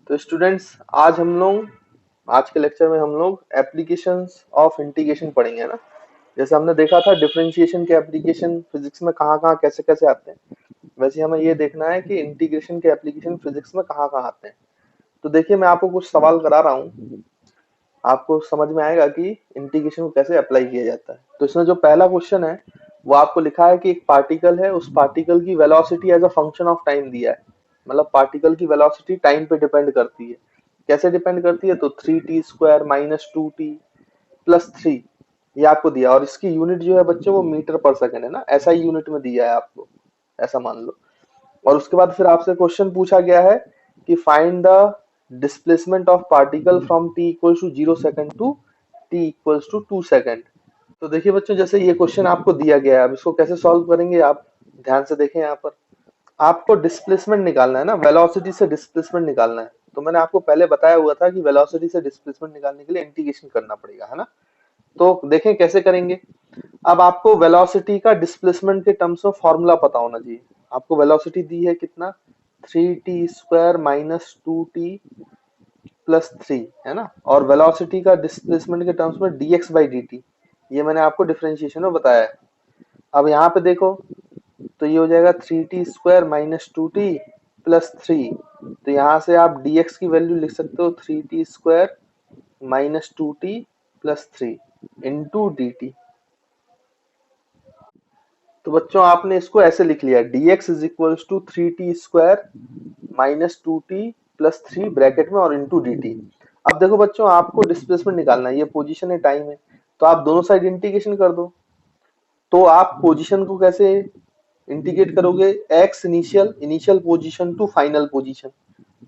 तो स्टूडेंट्स आज के लेक्चर में हम लोग एप्लीकेशंस ऑफ इंटीग्रेशन पढ़ेंगे, है ना। जैसे हमने देखा था डिफरेंशिएशन के एप्लीकेशन फिजिक्स में कहाँ कहाँ कैसे कैसे आते हैं, वैसे हमें ये देखना है कि इंटीग्रेशन के एप्लीकेशन फिजिक्स में कहाँ कहाँ आते हैं। तो देखिए, मैं आपको कुछ सवाल करा रहा हूँ, आपको समझ में आएगा कि इंटीग्रेशन को कैसे अप्लाई किया जाता है। तो इसमें जो पहला क्वेश्चन है वो आपको लिखा है कि एक पार्टिकल है, उस पार्टिकल की velocity as a function of time दिया है। मतलब पार्टिकल की वेलोसिटी टाइम पे डिपेंड करती है। कैसे डिपेंड करती है? तो 3t² माइनस 2t प्लस 3 ये आपको दिया, और इसकी यूनिट जो है बच्चों वो मीटर पर सेकंड है ना, ऐसा ही यूनिट में दिया है आपको, ऐसा मान लो। और उसके बाद फिर आपसे क्वेश्चन पूछा गया है कि find the displacement of particle from t equals to 0 second to t equals to 2 second. तो देखिए बच्चों, जैसे ये क्वेश्चन आपको दिया गया है, अब इसको कैसे सॉल्व करेंगे आप ध्यान से देखें। यहाँ पर आपको डिस्प्लेसमेंट निकालना है ना, वेलोसिटी से डिस्प्लेसमेंट निकालना है। तो मैंने आपको पहले बताया हुआ था कि वेलोसिटी से डिस्प्लेसमेंट निकालने के लिए इंटीग्रेशन करना पड़ेगा, है ना। तो देखें कैसे करेंगे। अब आपको वेलोसिटी का डिस्प्लेसमेंट के टर्म्स में फॉर्मूला पता होना चाहिए। आपको वेलोसिटी दी है कितना, 3t² माइनस 2t प्लस 3, है ना। और वेलोसिटी का डिस्प्लेसमेंट के टर्म्स में dx/dt, ये मैंने आपको डिफरेंशिएशन में बताया है। अब यहाँ पे देखो, तो ये हो जाएगा 3t² माइनस 2t प्लस 3। तो यहाँ से आप dx की वैल्यू लिख सकते हो 3t² minus 2t plus 3 into dt। तो बच्चों आपने इसको ऐसे लिख लिया, dx is equals to 3t² minus 2t plus 3 bracket में और इंटू dt। अब देखो बच्चों, आपको डिस्प्लेसमेंट निकालना है, ये पोजीशन है, टाइम है, तो आप दोनों साइड इंटीग्रेशन कर दो। तो आप पोजीशन को कैसे इंटीग्रेट करोगे? x initial position to final position,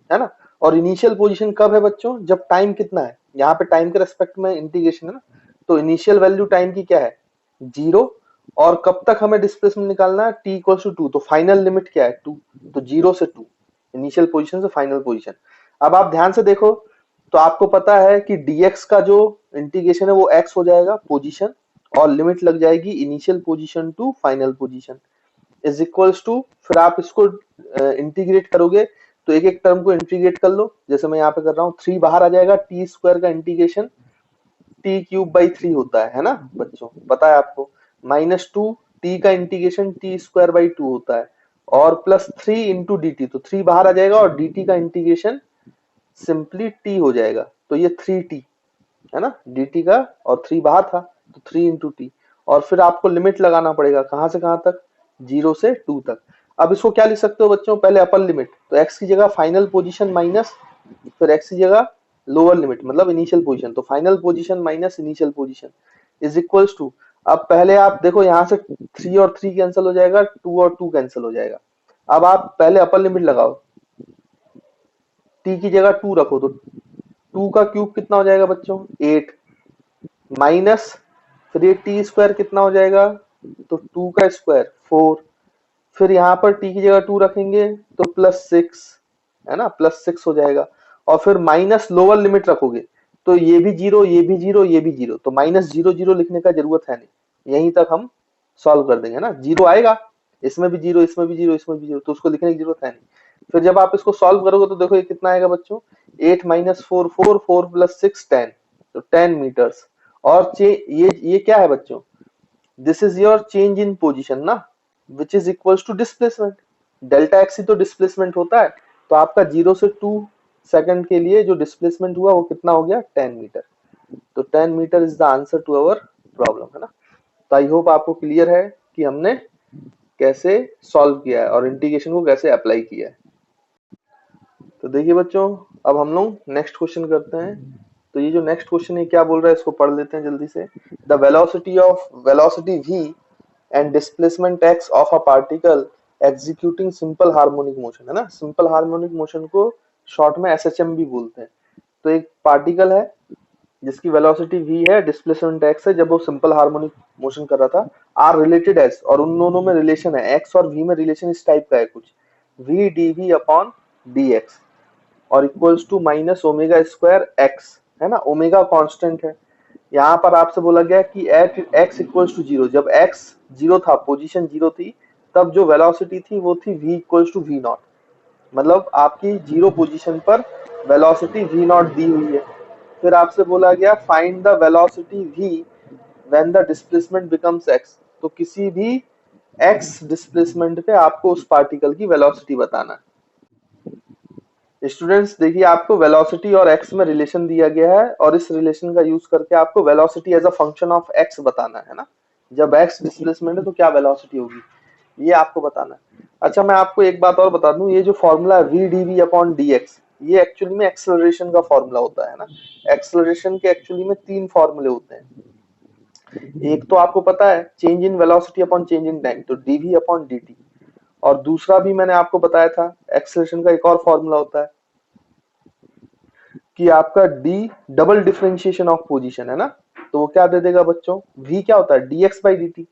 है ना। और इनिशियल पोजीशन कब है बच्चों? जब टाइम कितना है, यहाँ पे टाइम के रेस्पेक्ट में इंटीग्रेशन है ना। तो इनिशियल वैल्यू टाइम की क्या है? 0। और कब तक हमें डिस्प्लेसमेंट निकालना है? t equals to 2। तो फाइनल लिमिट क्या है? 2। तो 0 से 2, इनिशियल पोजीशन से फाइनल पोजीशन। अब आप ध्यान से देखो, तो आपको पता है कि dx का जो इंटीग्रेशन है वो x हो जाएगा पोजीशन, और लिमिट लग जाएगी initial position to final position is equals to, फिर आप इसको इंटीग्रेट करोगे तो एक एक टर्म को इंटीग्रेट कर लो। जैसे मैं यहाँ पे कर रहा हूँ, 3 बाहर आ जाएगा, t² का इंटीग्रेशन t³/3 होता है ना बच्चों, पता है आपको। माइनस 2 t का इंटीग्रेशन t²/2 होता है, और प्लस 3 इंटू dt। तो 3 बाहर आ जाएगा और dt का इंटीग्रेशन सिंपली t हो जाएगा। तो ये 3t है ना, dt का, और 3 बाहर था तो 3 इंटू टी। और फिर आपको लिमिट लगाना पड़ेगा, कहां से कहां तक? 0 से 2 तक। अब इसको क्या लिख सकते हो बच्चों? पहले अपर लिमिट, तो x की जगह फाइनल पोजीशन माइनस, फिर x की जगह लोअर लिमिट मतलब इनिशियल पोजीशन, तो final position minus initial position is equals to. अब पहले आप देखो, यहाँ से 3 और 3 कैंसिल हो जाएगा, 2 और 2 कैंसिल हो जाएगा। अब आप पहले अपर लिमिट लगाओ, t की जगह 2 रखो, तो 2 का क्यूब कितना हो जाएगा बच्चों? 8 माइनस, फिर ये t² कितना हो जाएगा? तो 2 का स्क्वायर 4, फिर यहाँ पर t की जगह 2 रखेंगे तो प्लस 6, है ना, प्लस 6 हो जाएगा। और फिर माइनस लोअर लिमिट रखोगे तो ये भी 0, ये भी 0, ये भी 0, तो माइनस 0 0 लिखने का जरूरत है नहीं, यहीं तक हम सॉल्व कर देंगे ना। 0 आएगा, इसमें भी 0, इसमें भी 0, इसमें भी 0, तो उसको लिखने की जरूरत है नहीं। फिर जब आप इसको सॉल्व करोगे तो देखो ये कितना आएगा बच्चों? 8 माइनस 4 4, 4 प्लस 6 10, तो 10 मीटर्स। और ये क्या है बच्चों? This is your change in position ना, which is equals to displacement. Delta x ही तो डिस्प्लेसमेंट होता है। तो आपका 0 से 2 सेकंड के लिए जो डिस्प्लेसमेंट हुआ वो कितना हो गया? 10 मीटर। तो 10 metre is the answer to our problem, है ना। तो आई होप आपको क्लियर है कि हमने कैसे सॉल्व किया है और इंटीग्रेशन को कैसे अप्लाई किया है। तो देखिए बच्चों, अब हम लोग नेक्स्ट क्वेश्चन करते हैं। तो ये जो नेक्स्ट क्वेश्चन है क्या बोल रहा है, इसको पढ़ लेते हैं जल्दी से। The velocity v and displacement x of a particle executing simple harmonic motion, है ना। सिंपल हार्मोनिक मोशन को शॉर्ट में SHM भी बोलते हैं। तो एक पार्टिकल है जिसकी वेलोसिटी v है, डिस्प्लेसमेंट x है, जब वो सिंपल हार्मोनिक मोशन कर रहा था, आर रिलेटेड एस, और उन दोनों में रिलेशन है, x और v में रिलेशन इस टाइप का है कुछ, v dv अपॉन dx और equals to minus omega square x, है ना। ओमेगा कांस्टेंट है। यहाँ पर आपसे बोला गया कि एट एक्स इक्वल्स टू 0, जब x 0 था, पोजीशन 0 थी, तब जो वेलोसिटी थी वो थी v equals to v naught. मतलब आपकी 0 पोजीशन पर वेलोसिटी v नॉट दी हुई है। फिर आपसे बोला गया find the velocity v when the displacement becomes x। तो किसी भी x डिस्प्लेसमेंट पे आपको उस पार्टिकल की वेलोसिटी बताना है। स्टूडेंट्स देखिए, आपको वेलोसिटी और x में रिलेशन दिया गया है और इस रिलेशन का यूज करके आपको velocity as a function of x बताना है ना। जब x डिस्प्लेसमेंट है तो क्या वेलोसिटी होगी, ये आपको बताना है। अच्छा, मैं आपको एक बात और बता दूं, ये जो formula v dv upon dx, ये एक्चुअली में एक्सेलरेशन का फॉर्मूला होता है ना। एक्सेलरेशन के एक्चुअली में तीन फॉर्मूले होते हैं। एक तो आपको पता है change in velocity upon change in time, तो dv अपॉन dt। और दूसरा भी मैंने आपको बताया था, एक्सेलरेशन का एक और फॉर्मूला होता है कि आपका d double differentiation of position है ना। तो वो क्या दे देगा बच्चों, v क्या होता है dx बाई dt।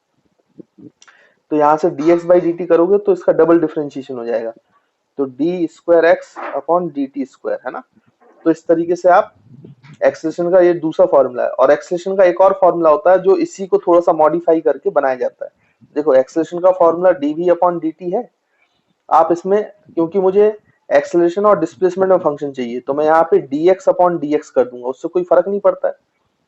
तो यहां से dx बाई dt करोगे तो इसका डबल डिफरेंशिएशन हो जाएगा, तो D square x upon D T square है ना। तो इस तरीके से आप एक्सेलेरेशन का ये दूसरा फॉर्मूला है। और एक्सेलेरेशन का एक और फॉर्मूला होता है जो इसी को थोड़ा सा मॉडिफाई करके बनाया जाता है। देखो, एक्सेलेरेशन का फॉर्मूला dv अपॉन dt है। आप इसमें, क्योंकि मुझे एक्सेलरेशन और डिस्प्लेसमेंट में फंक्शन चाहिए, तो मैं यहाँ पे dx अपॉन dx कर दूंगा, उससे कोई फर्क नहीं पड़ता है।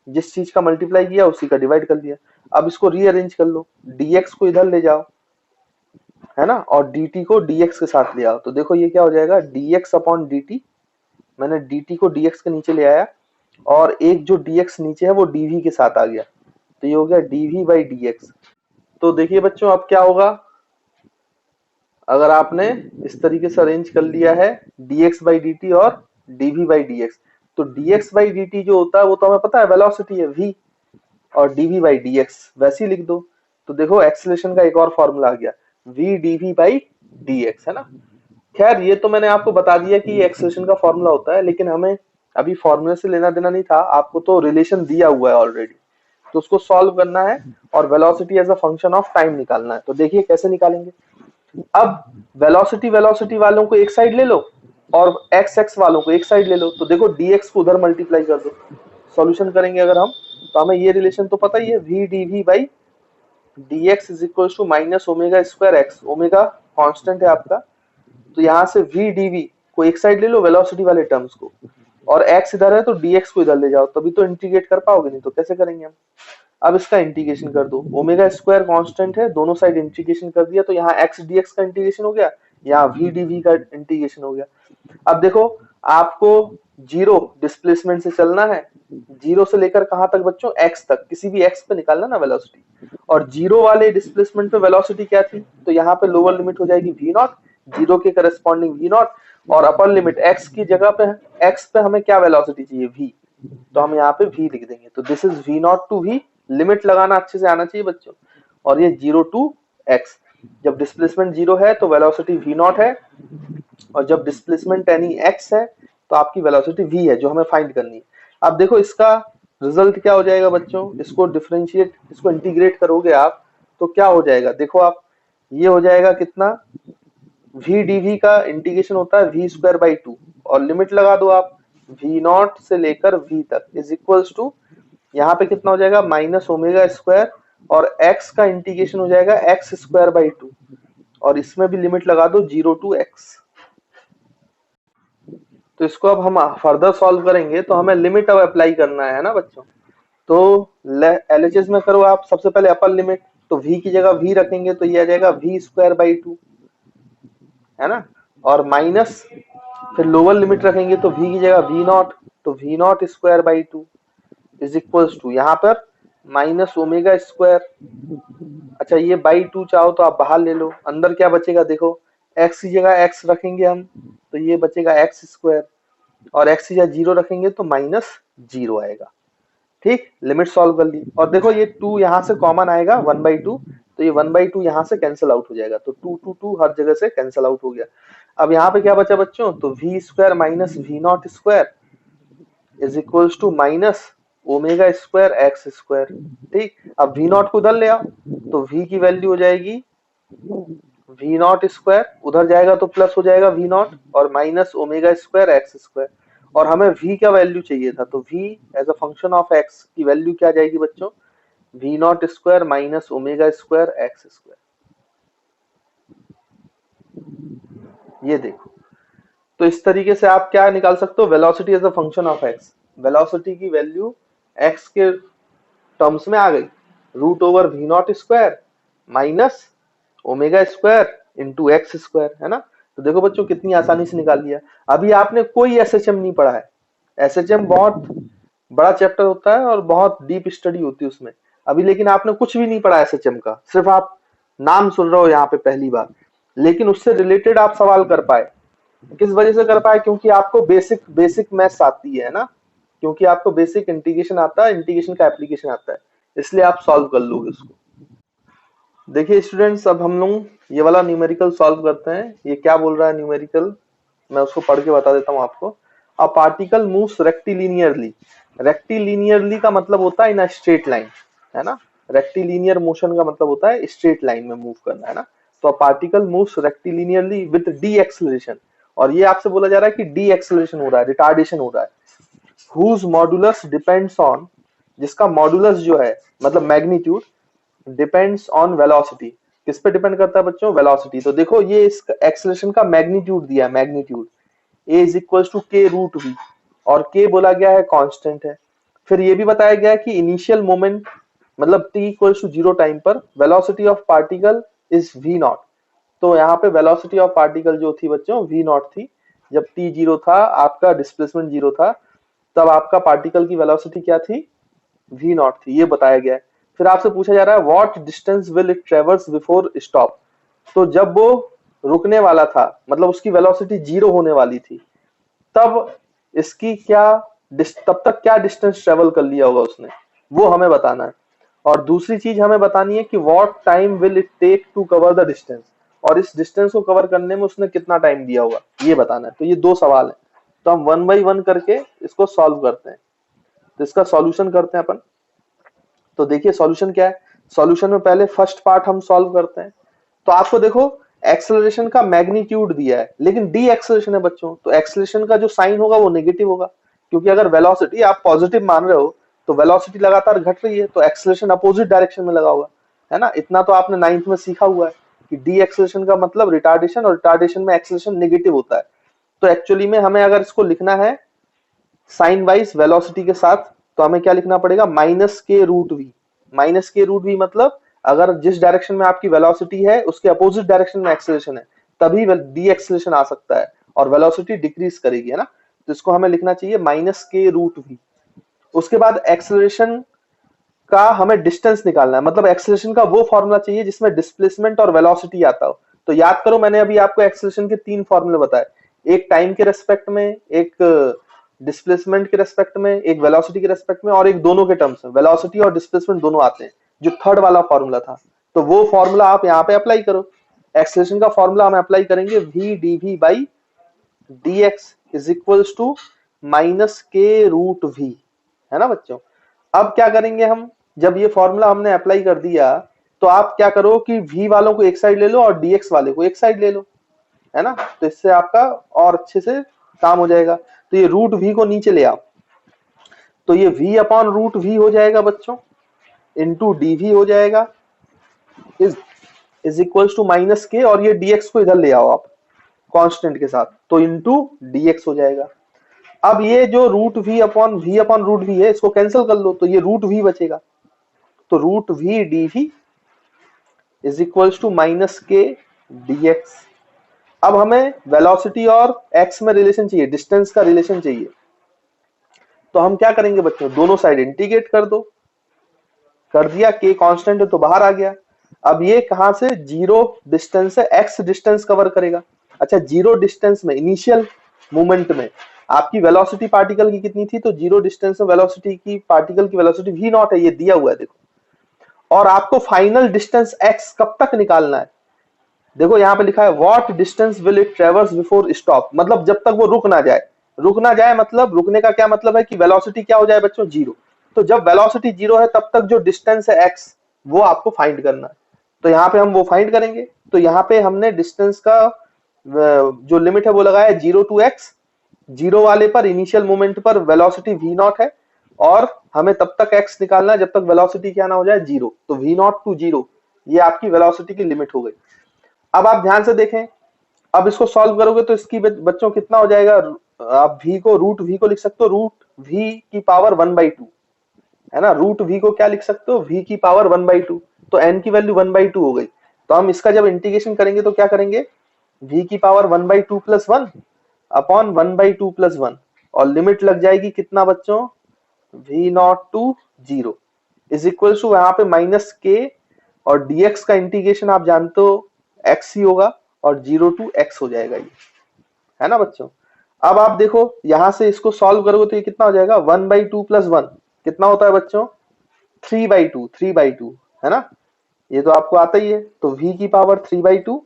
जिस चीज का मल्टीप्लाई किया उसी का डिवाइड कर दिया। अब इसको रीअरेंज कर लो, dx को इधर ले जाओ है ना, और dt को dx के साथ ले आओ। तो देखो ये क्या हो जाएगा, dx अपॉन dt। मैंने dt को dx के नीचे ले आया और एक जो dx नीचे है वो dv के साथ आ गया, तो ये हो गया dv बाई dx। तो देखिए बच्चों, अब क्या होगा अगर आपने इस तरीके से अरेंज कर लिया है dx बाई dt और dv बाई dx। तो dx बाई dt जो होता है वो तो हमें पता है वेलोसिटी है v, और dv बाई dx वैसे ही लिख दो। तो देखो एक्सेलरेशन का एक और फॉर्मूला आ गया, v dv बाई dx है ना। खैर ये तो मैंने आपको बता दिया कि ये एक्सेलरेशन का फॉर्मूला होता है, लेकिन हमें अभी फॉर्मूले से लेना देना नहीं था, आपको तो रिलेशन दिया हुआ है ऑलरेडी, तो उसको सॉल्व करना है और velocity as a function of time निकालना है। तो देखिए कैसे निकालेंगे। अब वेलोसिटी वेलोसिटी वालों को एक साइड ले लो और एक्स एक्स वालों को एक साइड ले लो। तो देखो dx को उधर मल्टीप्लाई कर दो। सॉल्यूशन करेंगे अगर हम, तो हमें ये रिलेशन तो पता ही है, v dv by dx is equal to minus omega square x. Omega constant है आपका, तो यहाँ से v dv को एक साइड ले लो वेलोसिटी वाले टर्म्स को, और x इधर है तो dx को इधर ले जाओ, तभी तो इंटीग्रेट कर पाओगे, नहीं तो कैसे करेंगे हम। अब इसका इंटीग्रेशन कर दो, ओमेगा स्क्वायर कांस्टेंट है, दोनों साइड इंटीग्रेशन कर दिया, तो यहाँ x dx का इंटीग्रेशन हो गया, यहाँ v dv का इंटीग्रेशन हो गया। अब देखो, आपको जीरो डिस्प्लेसमेंट से चलना है, जीरो से लेकर कहां तक बच्चों, x तक, किसी भी x पे निकालना ना वेलोसिटी। और जीरो वाले डिस्प्लेसमेंट पे वेलोसिटी क्या थी, तो यहाँ पे लोअर लिमिट हो जाएगी v नॉट, जीरो के करस्पॉन्डिंग v नॉट, और अपर लिमिट x की जगह पे, x पे हमें क्या वेलोसिटी चाहिए, v, तो हम यहाँ पे v लिख देंगे। तो this is v naught to v, limit लगाना अच्छे से आना चाहिए बच्चों। और ये जीरो टू x, जब डिस्प्लेसमेंट जीरो है तो वेलोसिटी v नॉट है, और जब डिस्प्लेसमेंट यानी x है तो आपकी वेलोसिटी v है जो हमें फाइंड करनी है। अब देखो इसका रिजल्ट क्या हो जाएगा बच्चों, इसको डिफरेंशिएट, इसको इंटीग्रेट करोगे आप तो क्या हो जाएगा, देखो आप, ये हो जाएगा कितना, v dv का इंटीग्रेशन होता है v स्क्वायर बाई टू, और लिमिट लगा दो आप v नॉट से लेकर v तक इज इक्वल्स टू, यहाँ पे कितना हो जाएगा माइनस ओमेगा स्क्वायर, और x का इंटीग्रेशन हो जाएगा x स्क्वायर बाई टू, और इसमें भी लिमिट लगा दो जीरो टू x। तो इसको अब हम फर्दर सॉल्व करेंगे तो हमें लिमिट अब अप्लाई करना है ना बच्चों। तो एलएचएस में करो आप, सबसे पहले अपर लिमिट, तो v की जगह v रखेंगे तो ये आ जाएगा v स्क्वायर बाई टू है ना, और माइनस, फिर लोअर लिमिट रखेंगे तो v की जगह v नॉट, तो v naught square by two is equals to, यहाँ पर माइनस ओमेगा स्क्वायर। अच्छा, ये बाई टू चाहो तो आप बाहर ले लो, अंदर क्या बचेगा देखो, x की जगह x रखेंगे हम तो ये बचेगा x स्क्वायर, और x की जगह जीरो रखेंगे तो माइनस जीरो आएगा। ठीक, लिमिट सॉल्व कर ली, और देखो ये टू यहाँ से कॉमन आएगा वन बाई टू, तो ये वन बाई टू यहाँ से कैंसिल आउट हो जाएगा, तो टू टू टू हर जगह से कैंसिल आउट हो गया। अब यहाँ पे क्या बचा बच्चों, तो v square minus v naught square is equals to minus omega square x square. ठीक, अब v नॉट को उधर ले आओ, तो v की वैल्यू हो जाएगी v नॉट स्क्वायर, उधर जाएगा तो प्लस हो जाएगा v नॉट, और minus omega square x square. और हमें v का वैल्यू चाहिए था, तो v as a function of x की वैल्यू क्या जाएगी बच्चों, v naught square minus omega square x square. ये देखो, तो इस तरीके से आप क्या निकाल सकते हो, velocity as a function of x, velocity की वैल्यू एक्स के टर्म्स में आ गई, root over v naught square minus omega square into x square, है ना। तो देखो बच्चों कितनी आसानी से निकाल लिया। अभी आपने कोई एसएचएम नहीं पढ़ा है, एसएचएम बहुत बड़ा चैप्टर होता है और बहुत डीप स्टडी होती है उसमें। अभी लेकिन आपने कुछ भी नहीं पढ़ा एसएचएम का, सिर्फ आप नाम सुन रहे हो यहाँ पे पहली बार, लेकिन उससे रिलेटेड आप सवाल कर पाए। किस वजह से कर पाए, क्योंकि आपको बेसिक बेसिक मैथ्स आती है ना, क्योंकि आपको बेसिक इंटीग्रेशन आता है, इंटीग्रेशन का एप्लीकेशन आता है, इसलिए आप सॉल्व कर लोगे उसको। देखिए स्टूडेंट्स, अब हम लोग ये वाला न्यूमेरिकल सॉल्व करते हैं। ये क्या बोल रहा है न्यूमेरिकल, मैं उसको पढ़ के बता देता हूँ आपको। अ पार्टिकल मूव्स रेक्टिलिनियरली, रेक्टिलिनियरली का मतलब होता है इन अ स्ट्रेट लाइन, है ना। रेक्टिलिनियर मोशन का मतलब होता है स्ट्रेट लाइन में मूव करना, है ना। तो a particle moves rectilinearly with the acceleration, और ये आपसे बोला जा रहा है कि डी एक्सेलरेशन हो रहा है, रिटार्डेशन हो रहा है। हुज मॉडुलस डिपेंड्स ऑन, जिसका मॉडुलस जो है मतलब मैग्नीट्यूड, डिपेंड्स ऑन वेलोसिटी, किस पे डिपेंड करता है बच्चों, वेलोसिटी। तो देखो ये इस एक्सेलरेशन का मैग्नीट्यूड दिया है, magnitude a is equal to k root v, और के बोला गया है कांस्टेंट है। फिर ये भी बताया गया है कि इनिशियल मोमेंट मतलब t equal to zero time पर velocity of particle is v naught. तो यहाँ पे वेलोसिटी ऑफ पार्टिकल जो थी बच्चों वी नॉट थी, जब टी जीरो था, आपका डिस्प्लेसमेंट जीरो था, तब आपका पार्टिकल की वेलोसिटी क्या थी, वी नॉट थी, ये बताया गया है। फिर आपसे पूछा जा रहा है what distance will it ट्रेवर्स before stop. तो जब वो रुकने वाला था, मतलब उसकी वेलोसिटी जीरो होने वाली थी, तब इसकी क्या तब तक क्या डिस्टेंस ट्रेवल कर लिया होगा उसने, वो हमें बताना है। और दूसरी चीज हमें बतानी है कि what time will it take to cover the distance, और इस डिस्टेंस को कवर करने में उसने कितना टाइम दिया होगा, ये बताना है। तो ये दो सवाल है, तो हम वन बाई वन करके इसको सॉल्व करते हैं। तो इसका सॉल्यूशन करते हैं अपन। तो देखिए सॉल्यूशन क्या है, सॉल्यूशन में पहले फर्स्ट पार्ट हम सॉल्व करते हैं। तो आपको देखो एक्सेलरेशन का मैग्नीट्यूड दिया है, लेकिन डी एक्सेलरेशन है बच्चों, तो एक्सेलरेशन का जो साइन होगा वो नेगेटिव होगा, क्योंकि अगर वेलोसिटी आप पॉजिटिव मान रहे हो तो वेलोसिटी लगातार घट रही है, तो एक्सेलरेशन अपोजिट डायरेक्शन में लगा होगा, है ना। इतना तो आपने नाइन्थ में सीखा हुआ है कि डी एक्सेलरेशन का मतलब रिटार्डेशन, और रिटार्डेशन में एक्सेलरेशन नेगेटिव होता है। तो एक्चुअली में हमें अगर इसको लिखना है साइन वाइज वेलोसिटी के साथ, तो हमें क्या लिखना पड़ेगा, minus k root we. Minus k root we मतलब अगर जिस डायरेक्शन में आपकी वेलोसिटी है उसके अपोजिट डायरेक्शन में एक्सेलरेशन है, तभी डी एक्सेलरेशन आ सकता है और वेलोसिटी डिक्रीज करेगी, है ना। तो इसको हमें लिखना चाहिए माइनस के रूट वी। उसके बाद एक्सेलरेशन का हमें डिस्टेंस निकालना है, मतलब एक्सेलरेशन का वो फॉर्मूला चाहिए जिसमें डिस्प्लेसमेंट और वेलोसिटी आता हो। तो याद करो मैंने अभी आपको एक्सेलरेशन के तीन फॉर्मूले बताए, एक टाइम के रेस्पेक्ट में, एक डिस्प्लेसमेंट के रेस्पेक्ट में, एक वेलोसिटी के रेस्पेक्ट में, और एक दोनों के टर्म्स में, वेलोसिटी और डिस्प्लेसमेंट दोनों आते हैं, जो थर्ड वाला फॉर्मूला था। तो वो फॉर्मूला आप यहाँ पे अप्लाई करो। एक्सेलरेशन का फॉर्मूला हम अप्लाई करेंगे v d v by d x is equals to minus k root v, है ना बच्चों। अब क्या करेंगे हम, जब ये फॉर्मूला हमने अप्लाई कर दिया, तो आप क्या करो कि v वालों को एक साइड ले लो और dx वाले को एक साइड ले लो, है ना। तो इससे आपका और अच्छे से काम हो जाएगा। तो ये रूट v को नीचे ले आओ, तो ये v अपॉन रूट v हो जाएगा बच्चों, इंटू dv हो जाएगा, is equals to minus k, और ये dx को इधर ले आओ आप कांस्टेंट के साथ, तो इंटू dx हो जाएगा। अब ये जो root v upon root v है, इसको कैंसिल कर लो, तो ये रूट v बचेगा। तो root v dv is equals to minus k dx। अब हमें वेलोसिटी और x में रिलेशन चाहिए, डिस्टेंस का रिलेशन चाहिए। तो हम क्या करेंगे बच्चों, दोनों साइड इंटीग्रेट कर दो, कर दिया, k कांस्टेंट है तो बाहर आ गया। अब ये कहां से, जीरो डिस्टेंस से x डिस्टेंस कवर करेगा। अच्छा, जीरो डिस्टेंस में इनिशियल मूवमेंट में आपकी वेलोसिटी पार्टिकल की कितनी थी, तो जीरो डिस्टेंस में वेलोसिटी की पार्टिकल की वेलोसिटी v नॉट है, ये दिया हुआ है देखो। और आपको फाइनल डिस्टेंस x कब तक निकालना है, देखो यहाँ पे लिखा है what distance will it ट्रेवर्स before stop, मतलब जब तक वो रुक ना जाए। रुक ना जाए मतलब रुकने का क्या मतलब है कि वेलोसिटी क्या हो जाए बच्चों, जीरो। तो जब वेलोसिटी जीरो है तब तक जो डिस्टेंस है x, वो आपको फाइंड करना है। तो यहाँ पे हम वो फाइंड करेंगे। तो यहाँ पे हमने डिस्टेंस का जो लिमिट है वो लगाया है 0 to x। जीरो वाले पर इनिशियल मोमेंट पर वेलोसिटी v नॉट है, और हमें तब तक x निकालना है जब तक वेलोसिटी क्या ना हो जाए, जीरो। तो v नॉट टू जीरो, ये आपकी वेलोसिटी की लिमिट हो गई। अब आप ध्यान से देखें, अब इसको सॉल्व करोगे तो इसकी बच्चों कितना हो जाएगा, आप v को रूट v को लिख सकते हो रूट v की पावर 1/2, है ना। रूट v को क्या लिख सकते हो, v की पावर 1/2, तो n की वैल्यू 1/2 हो गई। तो हम इसका जब इंटीग्रेशन करेंगे तो क्या करेंगे, v की पावर 1/2 प्लस 1 अपॉन 1/2 प्लस 1, और लिमिट लग जाएगी कितना बच्चों, v naught to 0 is equal to यहाँ पे माइनस के, और dx का इंटीग्रेशन आप जानते हो x ही होगा, और 0 टू x हो जाएगा ये, है ना बच्चों। अब आप देखो यहां से इसको सॉल्व करोगे तो ये कितना हो जाएगा, 1/2 प्लस 1 कितना होता है बच्चों, 3/2 है ना। ये तो आपको आता ही है, तो v की पावर 3/2,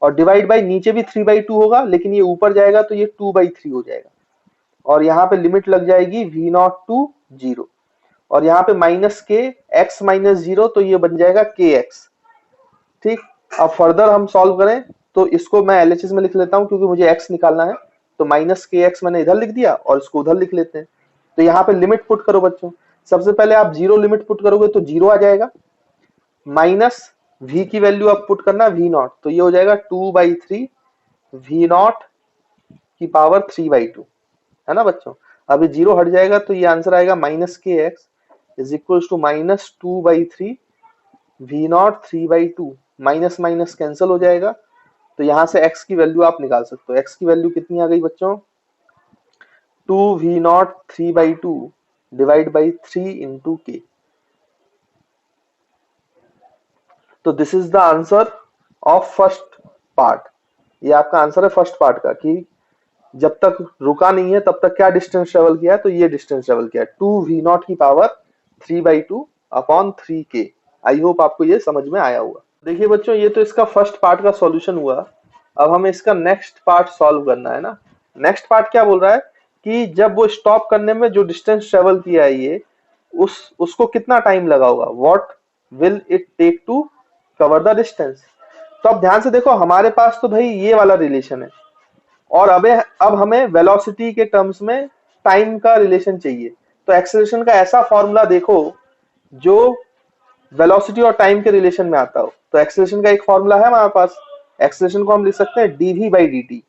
और डिवाइड बाई नीचे भी 3/2 होगा, लेकिन ये ऊपर जाएगा तो ये 2/3 हो जाएगा, और यहाँ पे लिमिट लग जाएगी v नॉट टू 0, और यहाँ पे माइनस के x माइनस 0, तो ये बन जाएगा kx। ठीक, अब फर्दर हम सॉल्व करें तो इसको मैं एलएचएस में लिख लेता हूं क्योंकि मुझे x निकालना है, तो माइनस के एक्स मैंने इधर लिख दिया और इसको उधर लिख लेते हैं। तो यहाँ पे लिमिट पुट करो बच्चों, सबसे पहले आप 0 लिमिट पुट करोगे तो 0 आ जाएगा, माइनस v की वैल्यू आप पुट करना v नॉट, तो ये हो जाएगा 2/3 v नॉट की पावर 3/2, है ना बच्चों। अभी 0 हट जाएगा तो ये आंसर आएगा minus k x is equal to minus 2/3 v naught 3/2, minus minus cancel हो जाएगा, तो यहां से x की वैल्यू आप निकाल सकते हो। x की वैल्यू कितनी आ गई बच्चों, 2v not 3/2 divide by 3 into के। तो this is the answer of first part, ये आपका आंसर है फर्स्ट पार्ट का, कि जब तक रुका नहीं है तब तक क्या डिस्टेंस ट्रेवल किया है, तो ये डिस्टेंस ट्रेवल किया है 2v नॉट की power 3/2 upon 3k। I hope आपको ये समझ में आया होगा। देखिए बच्चों ये तो इसका फर्स्ट पार्ट का सॉल्यूशन हुआ, अब हमें इसका नेक्स्ट पार्ट सॉल्व करना है ना। नेक्स्ट पार्ट क्या बोल रहा है कि जब वो स्टॉप करने में जो डिस्टेंस ट्रेवल किया है ये, उसको कितना टाइम लगा होगा, what will it take to cover the distance. तो अब ध्यान से देखो, हमारे पास तो भाई ये वाला रिलेशन है, और अब हमें वेलोसिटी के टर्म्स में टाइम का रिलेशन चाहिए। तो एक्सेलरेशन का ऐसा फॉर्मूला देखो जो वेलोसिटी और टाइम के रिलेशन में आता हो। तो एक्सेलरेशन का एक फॉर्मूला है हमारे पास, एक्सेलरेशन को हम लिख सकते हैं dv/dt,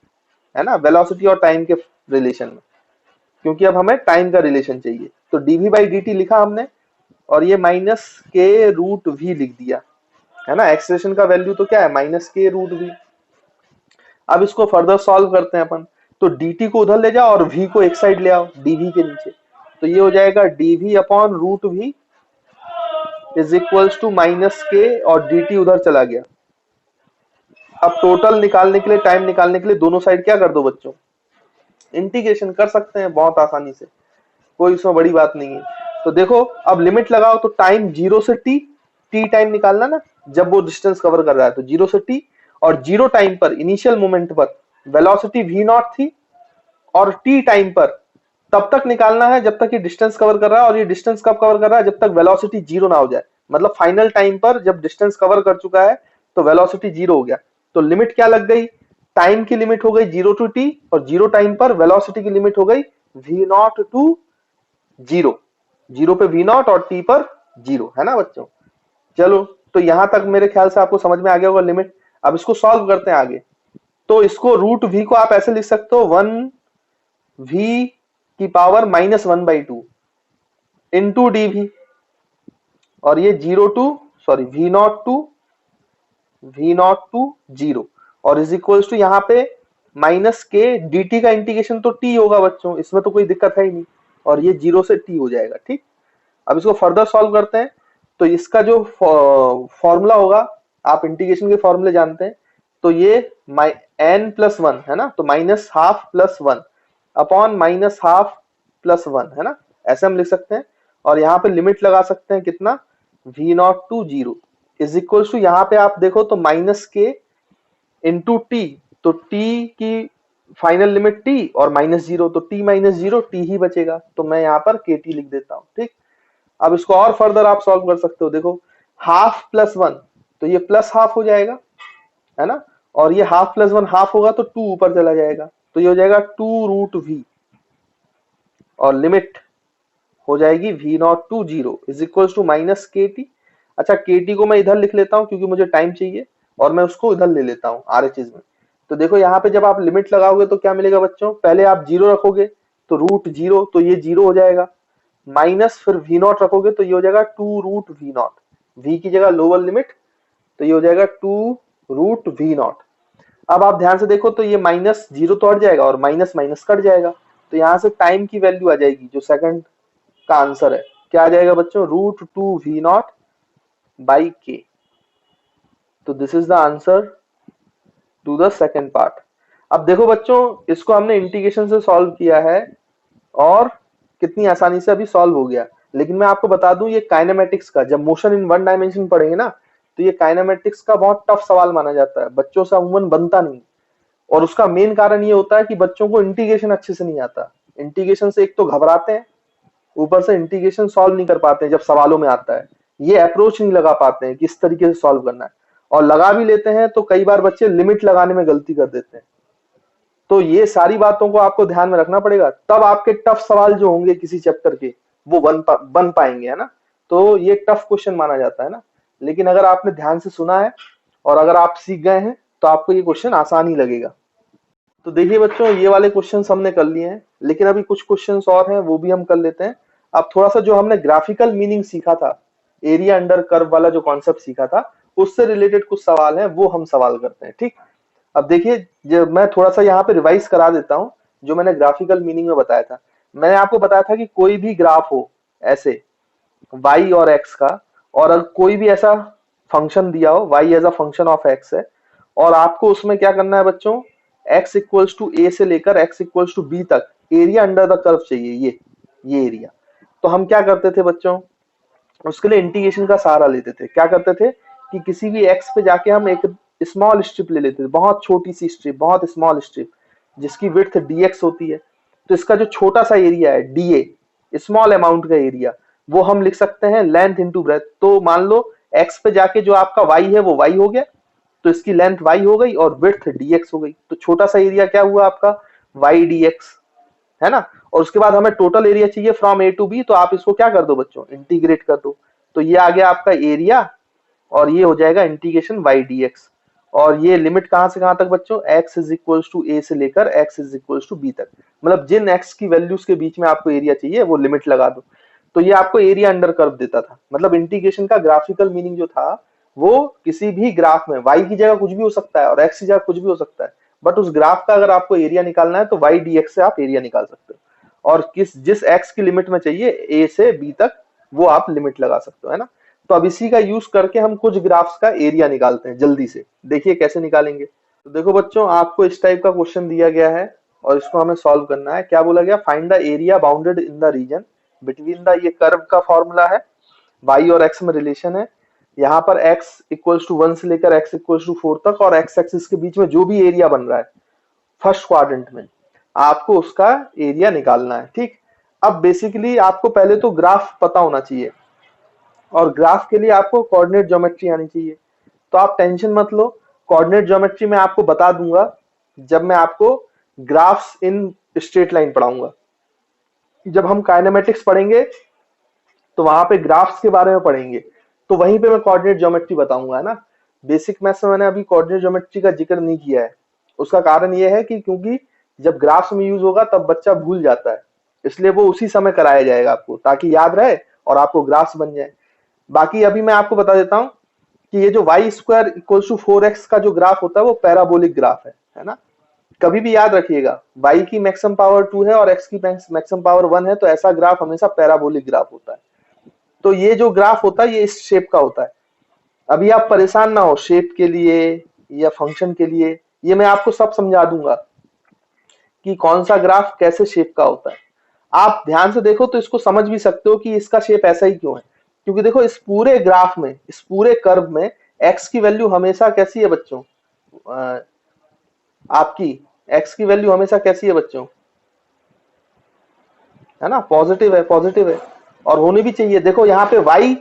है ना, वेलोसिटी और टाइम के रिलेशन में, क्योंकि अब हमें टाइम का रिलेशन चाहिए। तो dv/dt लिखा हमने, और ये माइनस के रूट v लिख दिया, है ना। एक्सेलरेशन का वैल्यू तो क्या है, माइनस के रूट v। अब इसको फर्दर सॉल्व करते हैं अपन, तो dt को उधर ले जाओ और v को एक साइड ले आओ dv के नीचे, तो ये हो जाएगा dv upon root v is equals to minus k, और dt उधर चला गया। अब टोटल निकालने के लिए, टाइम निकालने के लिए दोनों साइड क्या कर दो बच्चों, इंटीग्रेशन कर सकते हैं बहुत आसानी से, कोई इसमें बड़ी बात नहीं है। तो देखो अब लिमिट लगाओ, तो टाइम 0 से t टाइम निकालना ना, जब वो डिस्टेंस कवर कर रहा है, तो 0 से t, और 0 टाइम पर इनिशियल मोमेंट पर वेलोसिटी v नॉट थी, और t टाइम पर तब तक निकालना है जब तक ये डिस्टेंस कवर कर रहा है, और ये डिस्टेंस कब कवर कर रहा है, जब तक वेलोसिटी 0 ना हो जाए, मतलब फाइनल टाइम पर जब डिस्टेंस कवर कर चुका है तो वेलोसिटी 0 हो गया। तो लिमिट क्या लग गई, टाइम की लिमिट हो गई 0 टू t, और 0 टाइम पर वेलोसिटी की लिमिट हो गई v नॉट टू 0, 0 पे v नॉट और t पर 0, है ना बच्चों। चलो तो यहां तक मेरे ख्याल से आपको समझ में आ गया होगा लिमिट। अब इसको सॉल्व करते हैं आगे, तो इसको रूट v को आप ऐसे लिख सकते हो 1v की पावर माइनस 1/2 इंटू dv, और ये 0 to sorry v naught to 0, और इज इक्वल्स टू यहाँ पे माइनस के dt का इंटीग्रेशन तो t होगा बच्चों, इसमें तो कोई दिक्कत है ही नहीं, और ये 0 से t हो जाएगा। ठीक, अब इसको फर्दर सॉल्व करते हैं, तो इसका जो फॉर्मूला होगा, आप इंटीग्रेशन के फॉर्मूले जानते हैं, तो ये n प्लस 1 है ना, तो minus half plus 1 upon minus half plus 1, है ना, ऐसे हम लिख सकते हैं। और यहाँ पे लिमिट लगा सकते हैं कितना, v naught to 0 is equal to, यहाँ पे आप देखो तो माइनस के इंटू टी, तो t की फाइनल लिमिट t और माइनस 0, तो t माइनस 0 t ही बचेगा, तो मैं यहाँ पर kt लिख देता हूँ। ठीक, अब इसको और फर्दर आप सॉल्व कर सकते हो, देखो हाफ प्लस 1, तो ये प्लस हाफ हो जाएगा, है ना, और ये हाफ प्लस 1 हाफ होगा तो 2 ऊपर चला जाएगा, तो ये हो जाएगा 2 रूट v, और लिमिट हो जाएगी v naught to 0 is equal to minus k t. अच्छा, के टी को मैं इधर लिख लेता हूं क्योंकि मुझे टाइम चाहिए, और मैं उसको इधर ले लेता हूं RHS में, तो देखो यहाँ पे जब आप लिमिट लगाओगे तो क्या मिलेगा बच्चों, पहले आप 0 रखोगे तो √0, तो ये 0 हो जाएगा, माइनस फिर v0 रखोगे तो ये हो जाएगा 2√v0, v की जगह लोअर लिमिट, तो ये हो जाएगा 2√v0। अब आप ध्यान से देखो तो ये माइनस 0 तो हट जाएगा और माइनस माइनस कट जाएगा, तो यहाँ से टाइम की वैल्यू आ जाएगी, जो सेकंड का आंसर है क्या आ जाएगा बच्चों, √2v0/k। तो this is the answer to the second part. अब देखो बच्चों, इसको हमने इंटीग्रेशन से सॉल्व किया है और कितनी आसानी से अभी सॉल्व हो गया। लेकिन मैं आपको बता दूं, ये काइनेमेटिक्स का, जब मोशन इन वन डायमेंशन पढ़ेंगे ना, तो ये काइनेमेटिक्स का बहुत टफ सवाल माना जाता है, बच्चों से अमूमन बनता नहीं। और उसका मेन कारण ये होता है कि बच्चों को इंटीग्रेशन अच्छे से नहीं आता। इंटीग्रेशन से एक तो घबराते हैं, ऊपर से इंटीग्रेशन सॉल्व नहीं कर पाते हैं जब सवालों में आता है, ये अप्रोच नहीं लगा पाते हैं किस तरीके से सॉल्व करना है, और लगा भी लेते हैं तो कई बार बच्चे लिमिट लगाने में गलती कर देते हैं। तो ये सारी बातों को आपको ध्यान में रखना पड़ेगा, तब आपके टफ सवाल जो होंगे किसी चैप्टर के वो बन पाएंगे, है ना। तो ये टफ क्वेश्चन माना जाता है ना, लेकिन अगर आपने ध्यान से सुना है और अगर आप सीख गए हैं तो आपको ये क्वेश्चन आसान ही लगेगा। तो देखिए बच्चों, ये वाले क्वेश्चंस हमने कर लिए हैं, लेकिन अभी कुछ क्वेश्चंस और हैं, वो भी हम कर लेते हैं। अब थोड़ा सा जो हमने ग्राफिकल मीनिंग सीखा था, एरिया अंडर कर्व वाला जो कॉन्सेप्ट सीखा था, उससे रिलेटेड कुछ सवाल हैं, वो हम सवाल करते हैं, ठीक। अब देखिए, जब मैं थोड़ा सा यहाँ पे रिवाइज करा देता हूँ जो मैंने ग्राफिकल मीनिंग में बताया था। मैंने आपको बताया था कि कोई भी ग्राफ हो ऐसे y और x का, और अगर कोई भी ऐसा फंक्शन दिया हो, y as a function of x है, और आपको उसमें क्या करना है बच्चों, x इक्वल्स टू a से लेकर x इक्वल्स टू b तक एरिया अंडर द कर्व चाहिए, ये एरिया। तो हम क्या करते थे बच्चों, उसके लिए इंटीग्रेशन का सहारा लेते थे। क्या करते थे कि किसी भी x पे जाके हम एक स्मॉल स्ट्रिप ले लेते थे, बहुत छोटी सी स्ट्रिप, बहुत स्मॉल स्ट्रिप, जिसकी विड्थ dx होती है। तो इसका जो छोटा सा एरिया है dA, स्मॉल अमाउंट का एरिया, वो हम लिख सकते हैं लेंथ इंटू ब्रेथ। तो मान लो x पे जाके जो आपका y है वो y हो गया, तो इसकी लेंथ y हो गई और विड्थ dx हो गई, तो छोटा सा एरिया क्या हुआ आपका, y dx, है ना। और उसके बाद हमें टोटल एरिया चाहिए फ्रॉम a टू b, तो आप इसको क्या कर दो बच्चों, इंटीग्रेट कर दो, तो ये आ गया आपका एरिया, और ये हो जाएगा इंटीग्रेशन y dx। और ये लिमिट कहां से कहां तक बच्चों, x is equals to a से लेकर x is equals to b तक, मतलब जिन x की वैल्यूज के बीच में आपको एरिया चाहिए वो लिमिट लगा दो। तो ये आपको एरिया अंडर कर्व देता था। मतलब इंटीग्रेशन का ग्राफिकल मीनिंग जो था, वो किसी भी ग्राफ में y की जगह कुछ भी हो सकता है और x की जगह कुछ भी हो सकता है, बट उस ग्राफ का अगर आपको एरिया निकालना है तो y dx से आप एरिया निकाल सकते हो, और जिस x की लिमिट में चाहिए a से b तक, वो आप लिमिट लगा सकते हो, है ना। तो अब इसी का यूज करके हम कुछ ग्राफ्स का एरिया निकालते हैं जल्दी से, देखिए कैसे निकालेंगे। तो देखो बच्चों, आपको इस टाइप का क्वेश्चन दिया गया है और इसको हमें सॉल्व करना है। क्या बोला गया, find the area bounded in the region between the, ये कर्व का फॉर्मूला है, y और x में रिलेशन है, यहाँ पर x इक्वल्स टू 1 से लेकर x इक्वल्स टू 4 तक, और x एक्सिस के बीच में जो भी एरिया बन रहा है फर्स्ट क्वाड्रेंट में, आपको उसका एरिया निकालना है, ठीक। अब बेसिकली आपको पहले तो ग्राफ पता होना चाहिए, और ग्राफ के लिए आपको कोऑर्डिनेट ज्योमेट्री आनी चाहिए। तो आप टेंशन मत लो, कोऑर्डिनेट ज्योमेट्री मैं आपको बता दूंगा जब मैं आपको ग्राफ्स इन स्ट्रेट लाइन पढ़ाऊंगा। जब हम काइनेमेटिक्स पढ़ेंगे तो वहां पे ग्राफ्स के बारे में पढ़ेंगे, तो वहीं पे मैं कोऑर्डिनेट ज्योमेट्री बताऊंगा, है ना। बेसिक मैथ्स में मैंने अभी कोऑर्डिनेट ज्योमेट्री का जिक्र नहीं किया है। उसका कारण यह है कि क्योंकि जब ग्राफ्स में यूज होगा तब बच्चा भूल जाता है, इसलिए वो उसी समय कराया जाएगा आपको, ताकि याद रहे और आपको ग्राफ्स बन जाए। बाकी अभी मैं आपको बता देता हूं कि ये जो y square equals to 4x का जो ग्राफ होता है वो पैराबोलिक ग्राफ है ना। कभी भी याद रखिएगा, y की मैक्सिमम पावर 2 है और x की मैक्सिमम पावर 1 है, तो ऐसा ग्राफ हमेशा पैराबोलिक ग्राफ होता है। तो ये जो ग्राफ होता है ये इस शेप का होता है। अभी आप परेशान ना हो शेप के लिए या फंक्शन के लिए, ये मैं आपको सब समझा दूंगा कि कौन सा ग्राफ कैसे शेप का होता है। आप ध्यान से देखो तो इसको समझ भी सकते हो कि इसका शेप ऐसा ही क्यों है, क्योंकि देखो इस पूरे ग्राफ में, इस पूरे कर्व में x की वैल्यू हमेशा कैसी है बच्चों, आपकी x की वैल्यू हमेशा कैसी है बच्चों, है ना, पॉजिटिव है, पॉजिटिव है, और होनी भी चाहिए। देखो यहाँ पे y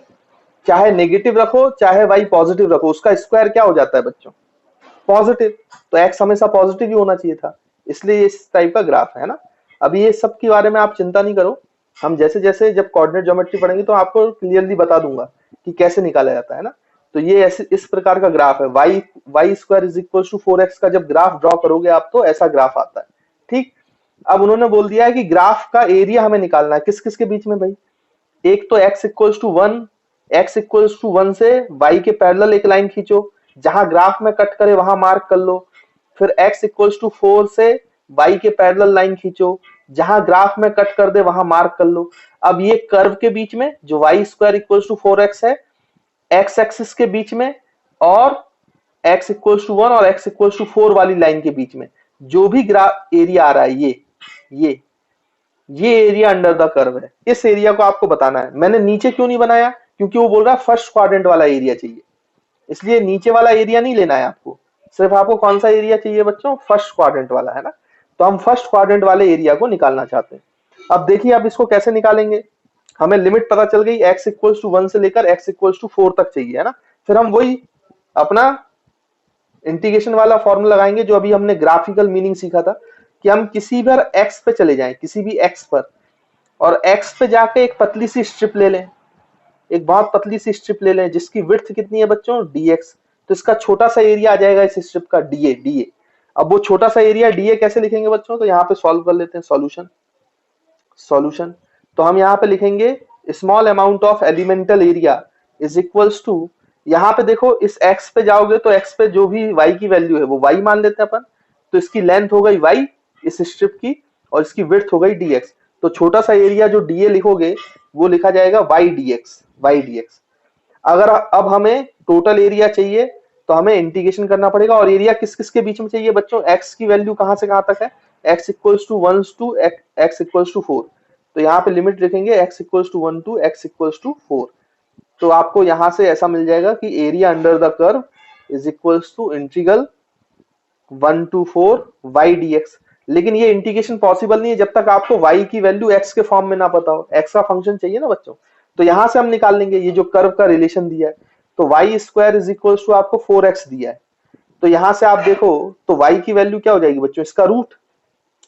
चाहे नेगेटिव रखो चाहे y पॉजिटिव रखो, उसका स्क्वायर क्या हो जाता है बच्चों, पॉजिटिव। तो x हमेशा पॉजिटिव ही होना चाहिए था, इसलिए इस टाइप का ग्राफ है ना। अभी ये सब के बारे में आप चिंता नहीं करो, हम जैसे जैसे जब कोऑर्डिनेट ज्योमेट्री पढ़ेंगे तो आपको क्लियरली बता दूंगा कि कैसे निकाला जाता है ना। तो ये ऐसे इस प्रकार का ग्राफ है। Y square is equal to 4x का जब ग्राफ ड्रॉ करोगे आप तो ऐसा ग्राफ आता है। ठीक, अब उन्होंने बोल दिया है कि ग्राफ का एरिया हमें निकालना है। किस किस के बीच में भाई? एक तो x equals to 1, x equals to 1 से y के पैरेलल एक लाइन खींचो, जहां ग्राफ में कट करे वहां मार्क कर लो। फिर x इक्वल्स टू 4 से y के पैरेलल लाइन खींचो, जहां ग्राफ में कट कर दे वहां मार्क कर लो। अब ये कर्व के बीच में जो Y square equals to 4x है, x एक्सिस के बीच में और x इक्वल्स टू 1 और x इक्वल्स टू 4 वाली लाइन के बीच में जो भी ग्राफ एरिया आ रहा है, ये ये एरिया अंडर द कर्व है। इस एरिया को आपको बताना है। मैंने नीचे क्यों नहीं बनाया? क्योंकि वो बोल रहा है फर्स्ट क्वाड्रेंट वाला एरिया चाहिए, इसलिए नीचे वाला एरिया नहीं लेना है आपको। सिर्फ आपको कौन सा एरिया चाहिए बच्चों? फर्स्ट क्वाड्रेंट वाला, है ना। तो हम फर्स्ट क्वाड्रेंट वाले एरिया को निकालना चाहते हैं। अब देखिए आप इसको कैसे निकालेंगे। हमें लिमिट पता चल गई, x इक्वल्स टू 1 से लेकर x इक्वल्स टू 4 तक चाहिए, है ना। फिर हम वही अपना इंटीग्रेशन वाला फॉर्मूला लगाएंगे जो अभी हमने ग्राफिकल मीनिंग सीखा था, कि हम किसी भी x पे चले जाएं, किसी भी x पर, और x पे जाके एक पतली सी स्ट्रिप ले लें, एक बहुत पतली सी स्ट्रिप ले लें जिसकी विड्थ कितनी है बच्चों? dx। तो इसका छोटा सा एरिया आ जाएगा इस स्ट्रिप का, dA। अब वो छोटा सा एरिया dA कैसे लिखेंगे बच्चों? तो यहाँ पे सॉल्व कर लेते हैं। सॉल्यूशन तो हम यहाँ पे लिखेंगे small amount of elemental area is equals to, यहाँ पे देखो इस x पे जाओगे तो x पे जो भी y की वैल्यू है वो y मान लेते हैं अपन। तो इसकी लेंथ हो गई y इस स्ट्रिप की, और इसकी विड्थ हो गई dx। तो छोटा सा एरिया जो dA लिखोगे वो लिखा जाएगा y dx। अगर अब हमें टोटल एरिया चाहिए तो हमें इंटीग्रेशन करना पड़ेगा। और एरिया किस किस के बीच में चाहिए बच्चों? x की वैल्यू कहां से कहां तक है? x equals to 1 to x equals to 4। तो यहाँ पे लिमिट लिखेंगे x equals to 1 to x equals to 4। तो आपको यहां से ऐसा मिल जाएगा कि area under the curve is equals to integral 1 to 4 y dx। लेकिन ये इंटीग्रेशन पॉसिबल नहीं है जब तक आपको y की वैल्यू x के फॉर्म में ना पता हो। x का फंक्शन चाहिए ना बच्चों। तो यहां से हम निकाल लेंगे ये जो कर्व का रिलेशन दिया है। तो y square is equals to आपको 4x दिया है। तो यहां से आप देखो तो y की वैल्यू क्या हो जाएगी बच्चों? इसका रूट,